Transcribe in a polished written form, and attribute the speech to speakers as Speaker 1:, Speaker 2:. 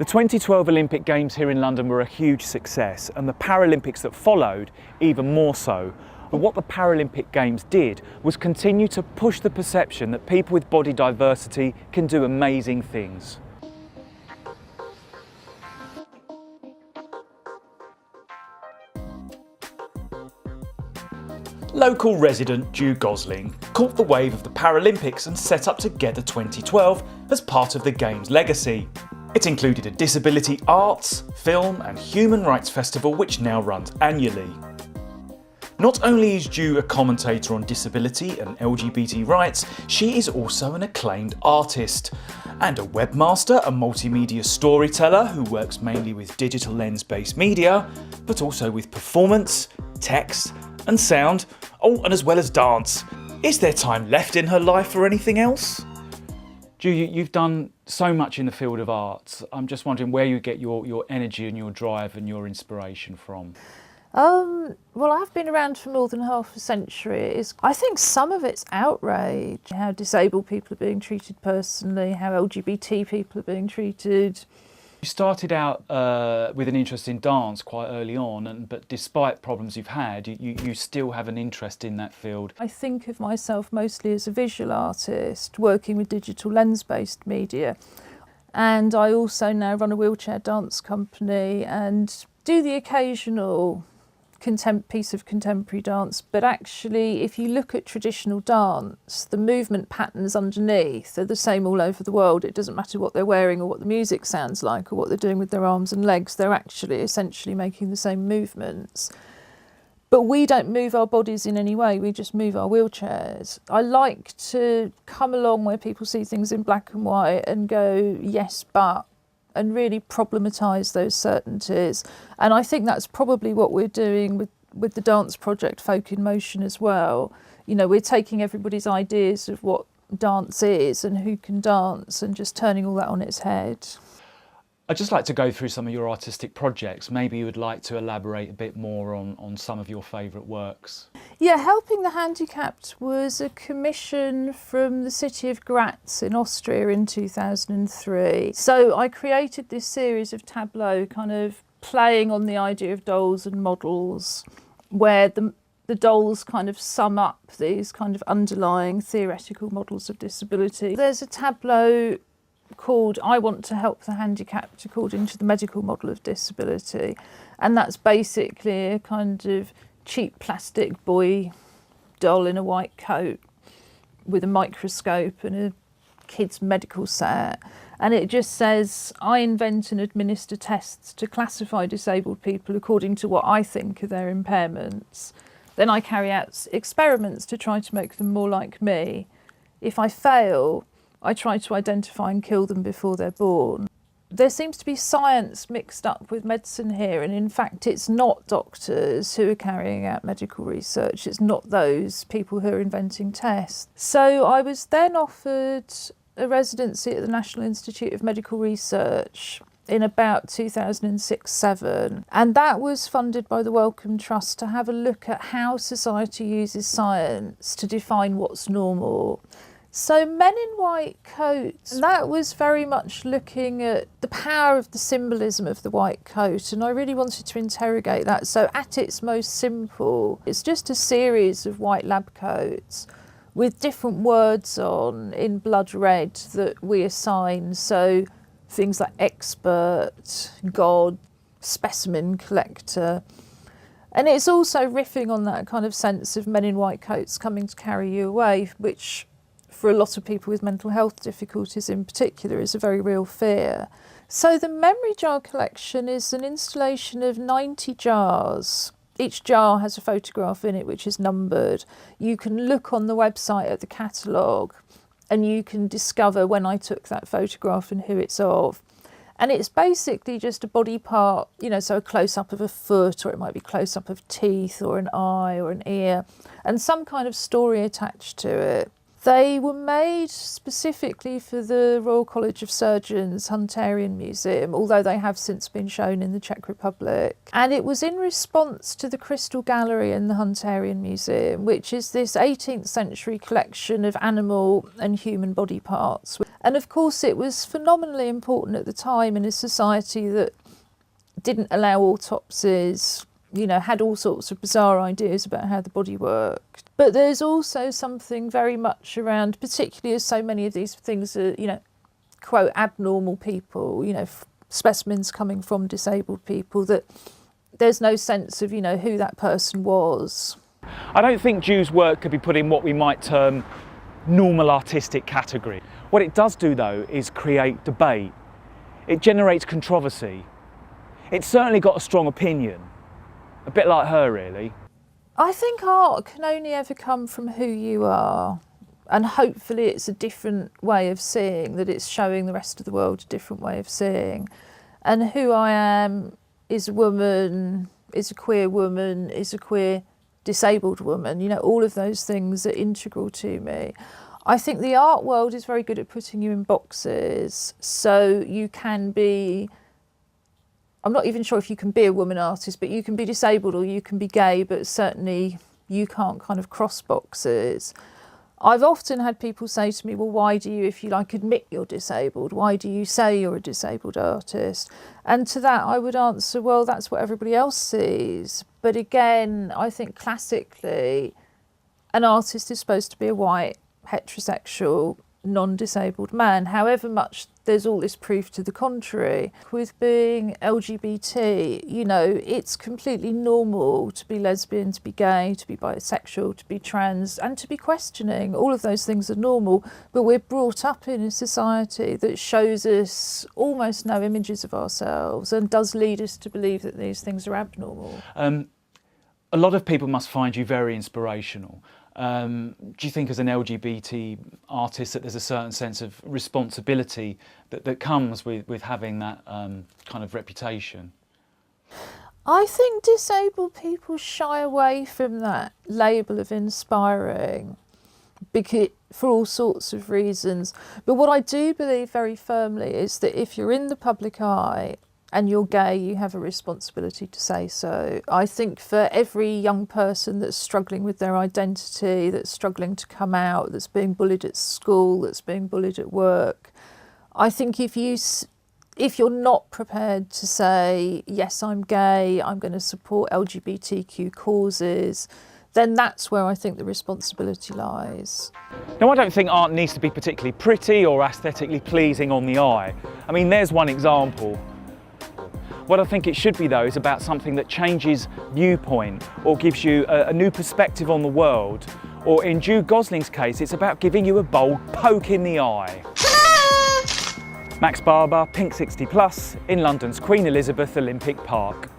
Speaker 1: The 2012 Olympic Games here in London were a huge success, and the Paralympics that followed even more so. But what the Paralympic Games did was continue to push the perception that people with body diversity can do amazing things. Local resident Gosling caught the wave of the Paralympics and set up Together 2012 as part of the Games' legacy. It included a disability arts, film and human rights festival which now runs annually. Not only is Ju a commentator on disability and LGBT rights, she is also an acclaimed artist and a webmaster, a multimedia storyteller who works mainly with digital lens-based media, but also with performance, text and sound, and as well as dance. Is there time left in her life for anything else? Ju, you've done so much in the field of arts. I'm just wondering where you get your energy and your drive and your inspiration from.
Speaker 2: Well, I've been around for more than half a century. I think some of it's outrage, how disabled people are being treated personally, how LGBT people are being treated.
Speaker 1: You started out with an interest in dance quite early on, but despite problems you've had, you still have an interest in that field.
Speaker 2: I think of myself mostly as a visual artist, working with digital lens-based media. And I also now run a wheelchair dance company and do the occasional piece of contemporary dance, but actually if you look at traditional dance, the movement patterns underneath are the same all over the world. It doesn't matter what they're wearing or what the music sounds like or what they're doing with their arms and legs, they're actually essentially making the same movements. But we don't move our bodies in any way, we just move our wheelchairs. I like to come along where people see things in black and white and go, yes, but, and really problematise those certainties. And I think that's probably what we're doing with the dance project Folk in Motion as well. You know, we're taking everybody's ideas of what dance is and who can dance and just turning all that on its head.
Speaker 1: I'd just like to go through some of your artistic projects. Maybe you would like to elaborate a bit more on some of your favourite works.
Speaker 2: Yeah, Helping the Handicapped was a commission from the city of Graz in Austria in 2003. So I created this series of tableaux kind of playing on the idea of dolls and models, where the dolls kind of sum up these kind of underlying theoretical models of disability. There's a tableau called I Want to Help the Handicapped according to the medical model of disability, and that's basically a kind of cheap plastic boy doll in a white coat with a microscope and a kid's medical set, and it just says I invent and administer tests to classify disabled people according to what I think are their impairments. Then I carry out experiments to try to make them more like me. If I fail, I try to identify and kill them before they're born. There seems to be science mixed up with medicine here, and in fact it's not doctors who are carrying out medical research, it's not those people who are inventing tests. So I was then offered a residency at the National Institute of Medical Research in about 2006-07, and that was funded by the Wellcome Trust to have a look at how society uses science to define what's normal. So Men in White Coats, that was very much looking at the power of the symbolism of the white coat, and I really wanted to interrogate that. So at its most simple, it's just a series of white lab coats with different words on in blood red that we assign. So things like expert, God, specimen collector. And it's also riffing on that kind of sense of men in white coats coming to carry you away, which for a lot of people with mental health difficulties in particular is a very real fear. So the Memory Jar collection is an installation of 90 jars. Each jar has a photograph in it which is numbered. You can look on the website at the catalogue and you can discover when I took that photograph and who it's of. And it's basically just a body part, you know, so a close-up of a foot, or it might be close-up of teeth or an eye or an ear, and some kind of story attached to it. They were made specifically for the Royal College of Surgeons Hunterian Museum, although they have since been shown in the Czech Republic. And it was in response to the Crystal Gallery in the Hunterian Museum, which is this 18th century collection of animal and human body parts. And of course it was phenomenally important at the time in a society that didn't allow autopsies, you know, had all sorts of bizarre ideas about how the body worked. But there's also something very much around, particularly as so many of these things are, you know, quote, abnormal people, you know, specimens coming from disabled people, that there's no sense of, you know, who that person was.
Speaker 1: I don't think Ju's work could be put in what we might term normal artistic category. What it does do, though, is create debate. It generates controversy. It's certainly got a strong opinion. A bit like her, really.
Speaker 2: I think art can only ever come from who you are, and hopefully it's a different way of seeing, that it's showing the rest of the world a different way of seeing. And who I am is a woman, is a queer woman, is a queer disabled woman. You know, all of those things are integral to me. I think the art world is very good at putting you in boxes, so you can be, I'm not even sure if you can be a woman artist, but you can be disabled or you can be gay, but certainly you can't kind of cross boxes. I've often had people say to me, well, why do you, if you like, admit you're disabled? Why do you say you're a disabled artist? And to that I would answer, well, that's what everybody else sees. But again, I think classically, an artist is supposed to be a white, heterosexual, non-disabled man, however much there's all this proof to the contrary. With being LGBT, you know, it's completely normal to be lesbian, to be gay, to be bisexual, to be trans, and to be questioning. All of those things are normal, but we're brought up in a society that shows us almost no images of ourselves and does lead us to believe that these things are abnormal.
Speaker 1: A lot of people must find you very inspirational. Do you think as an LGBT artist that there's a certain sense of responsibility that comes with having that kind of reputation?
Speaker 2: I think disabled people shy away from that label of inspiring because, for all sorts of reasons. But what I do believe very firmly is that if you're in the public eye and you're gay, you have a responsibility to say so. I think for every young person that's struggling with their identity, that's struggling to come out, that's being bullied at school, that's being bullied at work, I think if you're not prepared to say, yes, I'm gay, I'm going to support LGBTQ causes, then that's where I think the responsibility lies.
Speaker 1: Now, I don't think art needs to be particularly pretty or aesthetically pleasing on the eye. I mean, there's one example. What I think it should be, though, is about something that changes viewpoint or gives you a new perspective on the world. Or in Ju Gosling's case, it's about giving you a bold poke in the eye. Max Barber, Pink 60+, in London's Queen Elizabeth Olympic Park.